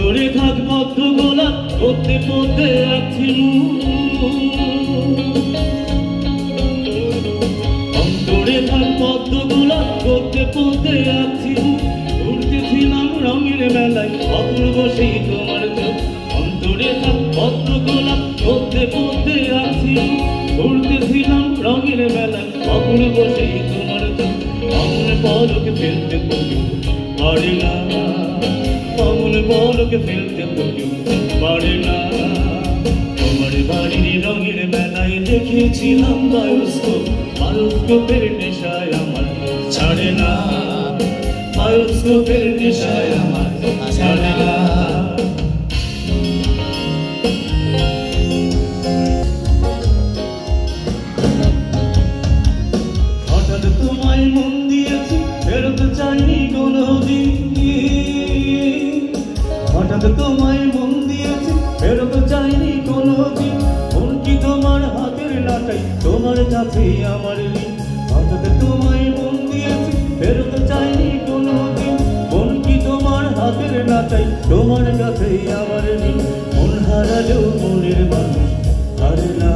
অন্তরে থাক পদ্ম গোলাপ পদ্মে পদ্মে রাখছি অন্তরে থাক পদ্ম গোলাপ পদ্মে পদ্মে রাখছি উড়তেছিলাম রঙের মেলায় অপূর্ব সেই তোমার চোখ অন্তরে থাক পদ্ম গোলাপ পদ্মে পদ্মে রাখছি উড়তেছিলাম রঙের মেলায় অপূর্ব সেই তোমার চোখ অমন পলকে ফেলতে তো পারে না অমন পলকে ফেলতে তো পারে না তোমার বাড়ির রঙের মেলায় দেখেছিলাম বায়োস্কোপের নেশায় আমার ছাড়ে না বায়োস্কোপের নেশায় আমার ছাড়ে না হঠাৎ তোমায় মন দিয়েছি ফেরত চাইনি কোনোদিন হঠাৎ তোমায় মন দিয়েছি ফেরত চাইনি কোনোদিন মন কি তোমার হাতের নাটাই তোমার কাছে আমার ঋণ হঠাৎ তোমায় মন দিয়েছি ফেরত চাইনি কোনোদিন মন কি তোমার হাতের নাটাই তোমার কাছে আমার ঋণ মন হারালেও মনের মানুষ হারে না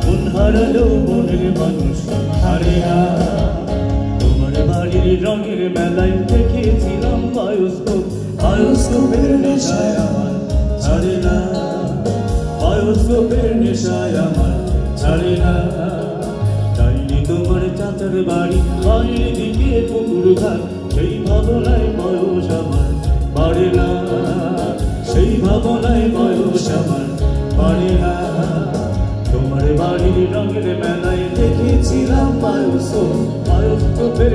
মন হারালেও মনের মানুষ হারে না তোমার বাড়ির রঙের মেলায় দেখেছিলাম বায়োস্কোপের নেশায় আমার ছাড়ে না বায়োস্কোপের নেশায় আমার ছাড়ে না যাইনি তোমার চাচার বাড়ি বাড়ির দিকে পুকুর ঘাট সেই ভাবনায় বয়স আমার বাড়ে না সেই ভাবনায় বয়স আমার বাড়ে না তোমার বাড়ির রঙের মেলায় দেখেছিলাম বায়োস্কোপের